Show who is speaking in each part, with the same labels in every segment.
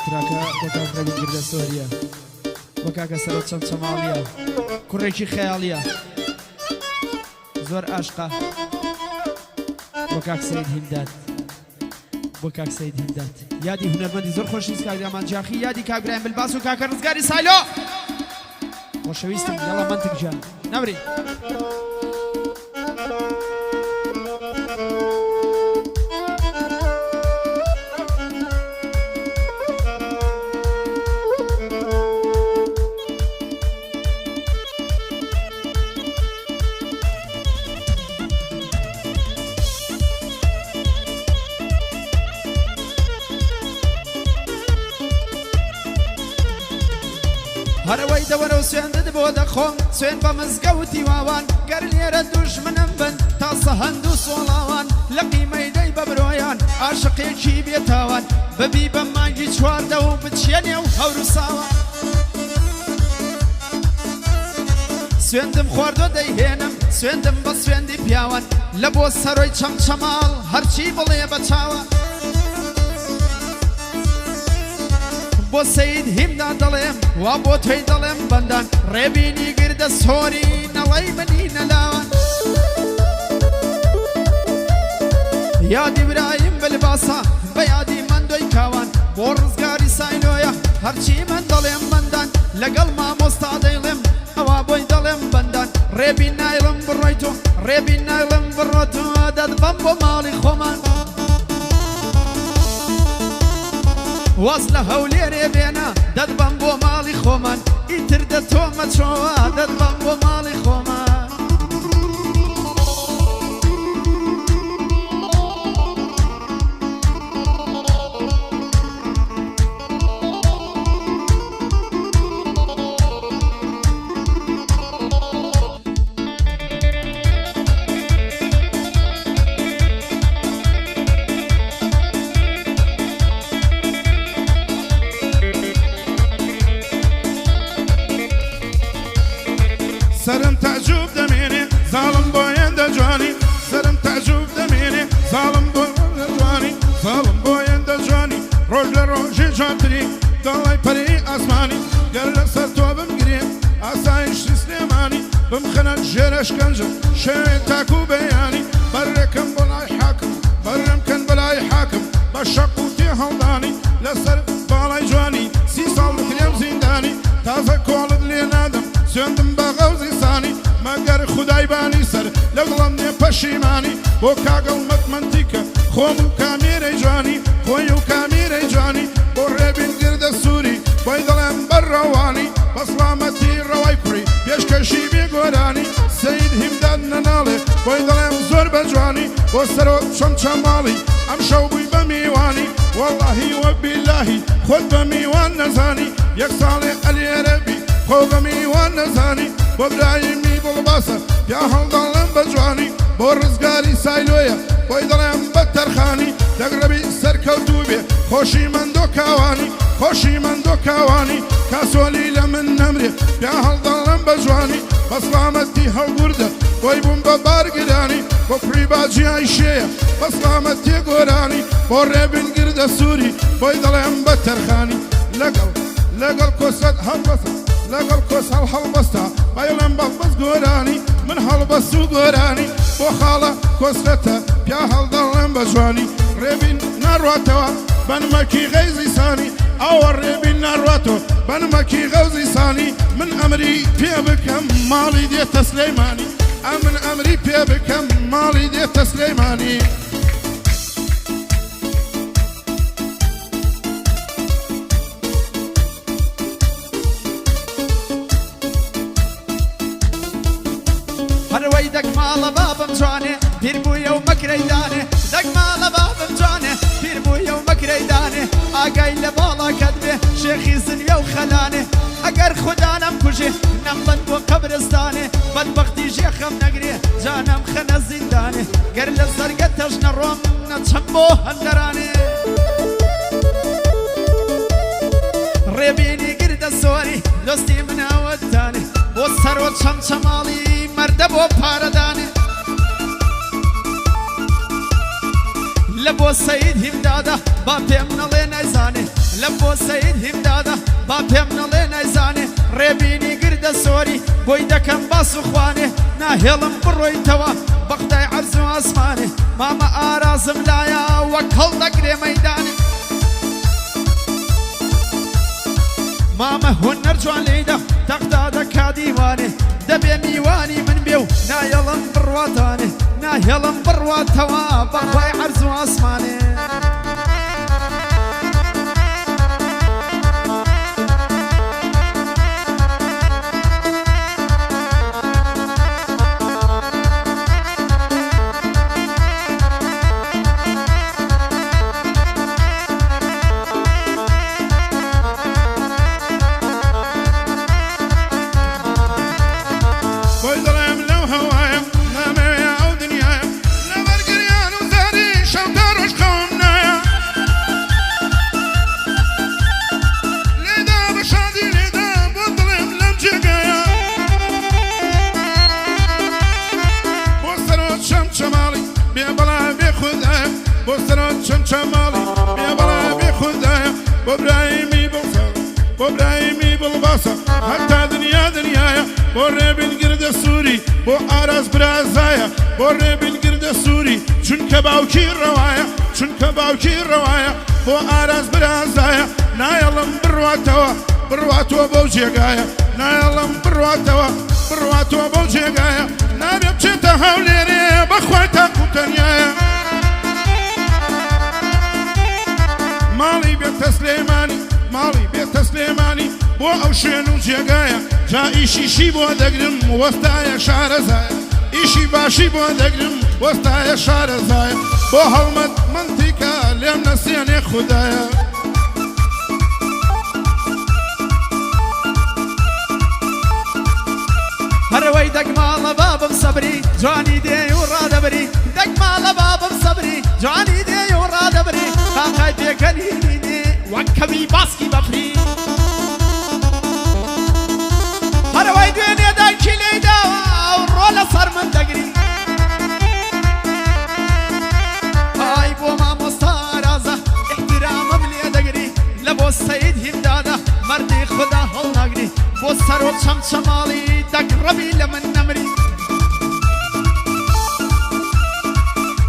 Speaker 1: تراکە بۆ کاکڕەوی گردە سۆریە بۆ کاکە سەرۆت چەمچەماڵیە کوڕێکی خەیاڵیە زۆر ئاشقا بۆ کاک سەید هیمدات بۆ کاک سەید هیمدات یادی هونەرمەندی زۆر خۆشویست کاک دامان جاخی یادی کاک برایم بلباس و کاکە ڕزگاری سایلۆ خۆشەویستم یاڵا منتیک جان نەبری
Speaker 2: هەرەوەی دەوەرە و سوێندت بۆ دەخۆم سوێن بە مزگەوتی واوان گەر لێرە دوژمنم بن تا سەهەند و سۆڵاوان لە قیمەی دەی بە برۆیان عاشقێکی بێتاوان ببی بە مانگی چواردە و بچێنێ و هەور و ساوان سوێندم خواردۆ دەیهێنم سوێندم بە سوێندی پیاوان لە بۆ سەرۆی چەمچەماڵ هەرچی بڵێ بە چاوان بۆ سەید هیمدا دەڵێم وا بۆ تۆی دەڵێم بەندان ڕێبینی گردە سۆری نەڵەی منی نەلاوان یادی برایم بلباسا بە یادی مندۆی کاوان بۆ ڕزگاری سایلۆیە هەرچی من دەڵێم بەندان لەگەڵ مامۆستا دەیڵێم ئەوا بۆی دەڵێم بەندان ڕێبی نایڵم بڕۆی تۆ ڕێبی نایڵم بڕۆ تۆ دەدبەم بۆ ماڵی خۆمان واز لە هەولێرێ بێنە دەدبەم بۆ ماڵی خۆمان ئیتر دەتۆمە چۆوە دەدبەم بۆ ماڵی خۆمان
Speaker 3: سرم تعجب دمینی ظالم باید جوانی سرم تعجب دمینی ظالم باید جوانی ظالم باید جوانی روز لروجی جاتری دلای پری آسمانی گر لسر تو بمگریم آسایش سلیمانی بمخنن جرش کنجم شوی تاکو بیانی برکم بلای حاکم برم کن بلای حاکم بشقوتی هلدانی لسر بالای جوانی 30 سال بکریم زندانی تازه کولد لی نادم سوێندم بە غەوزی سانی مەگەر خودای بانی سەر لە دڵم نێ پەشیمانی بۆ کاگەڵمەت منتیکە خۆم و کامیرەی جوانی خۆی و کامیرەی جوانی بۆ ڕێبین گردە سووری بۆی دەڵێم بەرڕەوانی بە سڵامەتی ڕەوای کوڕی پێشکەشی بێگۆرانی سەید هیمدان نەناڵێ بۆی دەڵێم زۆر بە جوانی بۆ سەرۆت چەمچەماڵی ئەم شەو بووی بە میوانی وەڵڵاهی وەبیلاهی خۆت بە میوان نەزانی یەک ساڵێ ئەلێرە بی خۆ میوان نەزانی بۆ برایمی دڵباسە یا هەڵدەڵێم بە جوانی بۆ ڕزگاری سایلۆیە بۆی دەڵێم بە تەرخانی دەگڕەبی سەرکەوتوو بێ خۆشی مندۆ کاوانی خۆشی مندۆ کاوانی کاسۆلی لە من نەمرێ یا هەڵدەڵێم بە جوانی بە سڵامەتی هەڵگوردە بۆی بووم بە بارگرانی بۆ کوڕی باجی ئایشەیە بە سڵامەتی گۆرانی بۆ ڕێبین گردە سووری بۆی دەڵێم بە تەرخانی لەگەڵ کۆسەت هەڵبەسە لەگەڵ کۆس هەڵبەستا بەیڵێم بەڵبەس گۆرانی من هەڵبەس و گۆرانی بۆ خاڵە کۆسرەتە پیا هەڵدەڵێم بە جوانی ڕێبین ناڕاتەوە بەنمەکی غەیزی سانی ئەوە ڕێبین ناڕاتەوە بەنمەکی غەوزی سانی من ئەمری پێ بکەم ماڵی دێتە سلەیمانی من ئەمری پێ بکەم ماڵی دێتە سلەیمانی
Speaker 2: هەروەی دەگماڵە بابم جوانێ پیر بوویە و مەکرەیدانێ دەگماڵە بابم جوانێ پیر بوویە و مەکرەیدانێ ئاگای لە باڵاکەت بێ شێخی زنیە و خەلانێ ئەگەر خوددانم کوژێ نەمبەن بۆ قەبرستانێ بەدبەختی ژێخەم نەگرێ جانم خەنە زیندانێ گەر لە سەرگە تەژ نەڕۆم نەچەم بۆ هەندەرانێ ڕێبینی گردە سۆری دۆستی مناوەتانێ بۆ سەرۆت چەمچەماڵی مەردە بۆ پارەدانێ لە بۆ سەید هیمدادا با پێم نەڵێ نەیزانێ لبو سيد همدادا با پێم نەڵێ نایزانێ ڕێبینی گردە سۆری بۆی دەکەم باس و خوانێ ناهێڵم بڕۆیتەوە بەختای عەرز و ئاسمانێ مامە ئارازم لایە وەک هەڵدەگرێ مەیدانێ مامە هونەر جوان لێیدا تەقدا دەکا دیوانێ دەبێ میوانی من بێ و نایەڵم بڕواتانێ ناهێڵم بڕواتەوە بەخوای عەرز و ئاسمانێ
Speaker 3: حتى دنيا دنيايا بوري بالقرد السوري بو عرس برازايا بوري بالقرد السوري چونك باوكي الرواية چونك باوكي الرواية بو عرس برازايا نايلم برواتوا برواتوا بوجيقايا نايلم برواتوا برواتوا بوجيقايا نابي بچيتا هوليري بخواتا كوتنيايا مالي بيت سليماني مالي بيت سليماني بو او شنو جگايا جا ايشي بو دقرم وستايا شارزايا ايشي باشي بو دقرم وستايا شارزايا بو هلمت منطقة لم نسيني خدايا
Speaker 2: هروي دق مال بابم صبري جواني دي ورادبري دق مال بابم صبري جواني دي ورادبري خاقاي بيكنيني وكبي باسكي بفري هروي دويني دايكي ليدا ورولا صار من دقري هاي بو ما مستارازة احترام بلي دقري لبو السيد همدادا مردي خدا هل نقري بو سرو چم چمالي دقربي لمن نمري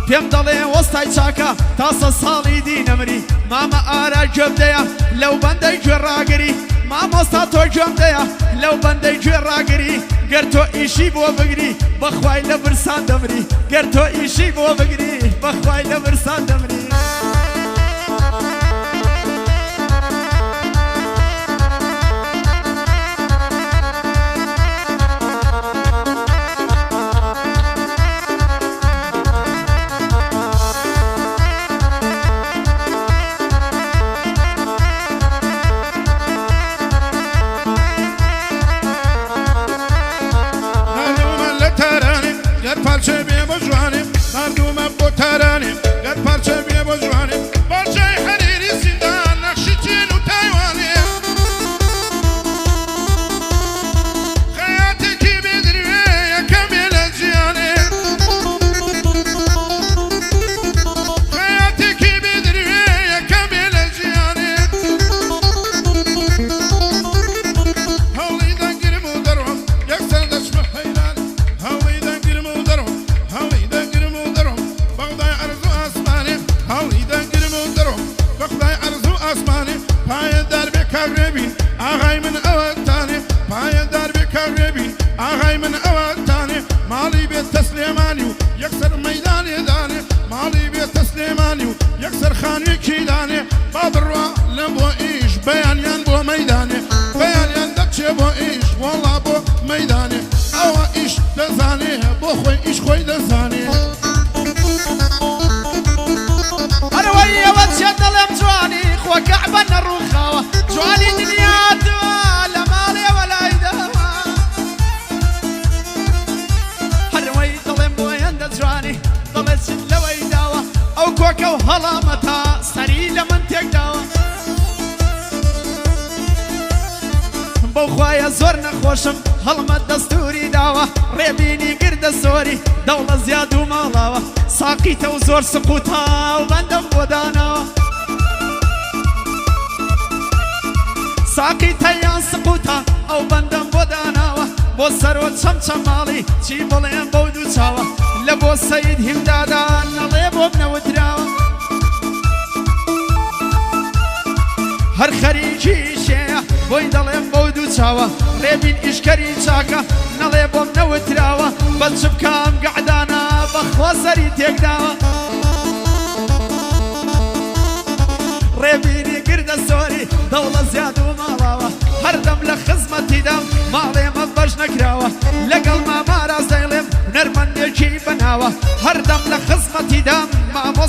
Speaker 2: پێم دەڵێ وەستای چاکە تاسە ساڵی دی نەمری مامە ئارا گوێم دەیە لەو بەندەی گوێ ڕاگری مامۆستا تۆ گوێم دەیە لەو بەندەی گوێ ڕاگری گەر تۆ ئیشی بۆ بگری بەخوای لە برسان دەمری گەر تۆ ئیشی بۆ بگری بەخوای لە برسان دەمری
Speaker 3: parça bir bozvanim, marduma botaраnim, gad parça bir bozvanim, parçay hariri zindan, nakşitin utayvani. Hayatı gibidir ve yakamile ziyani. Hayatı gibidir ve yakamile ziyani. Havlidan girim udarım, yaksan daşma hayran. Havlidan girim udarım. هاويدا قرمو درهم بغضاي عرضو اسماني هاويدا قرمو درهم بغضاي عرضو اسماني باي دربي كغربين اغاي من اوتاني باي دربي كغربين اغاي من اوتاني مالي بيت تسليماني يكسر ميداني داني مالي بيت تسليماني يكسر خاني كيداني بادروا لبو ايش بيان ينبو ميداني بيان يندكشي بو ايش والله بو ميداني او ايش دزاني بو خوي ايش خوي دزاني
Speaker 2: انا ويا وتشد الامجواني خوا كعبنا الرخاوه جواني دنيا لا مالي ولا يداوى انا ويا ظلم وين دجواني ظلت لو يداوى او كوكا وهلامتها سري لمن تقداوى بخوايا زور نخوشم هەڵمە دەستوری داوە ڕێبینی گردە سۆری دەوڵە زیاد و ماڵاوە ساقیتە و زۆر سقوتاو بەندەم بۆ داناوە ساقی تەیان سقوتە ئەو بەندەم بۆ داناوە بۆ سەرۆ چەمچەماڵی چی بڵێم بەو دوو چاوە لە بۆ سەید هیمدادان نەڵێ بۆ بنەوتراوە هەر خەریکی شێیە بۆی دەڵێم بەو دوو چاوە ڕێبین ئیشکەری چاکە نەڵێ بۆم نەوتراوە بە چ بکەم گەعدانە بەخوا سەری تێکداوە ڕێبینی گردە سۆری دەوڵە زیاد و ماڵاوە هەردەم لە خزمەتیدام ماڵێمە بەش نەکراوە لەگەڵ ماماراز دەیڵێم نەرمەندێکی بەناوە هەردەم لە خزمەتیدام مامۆ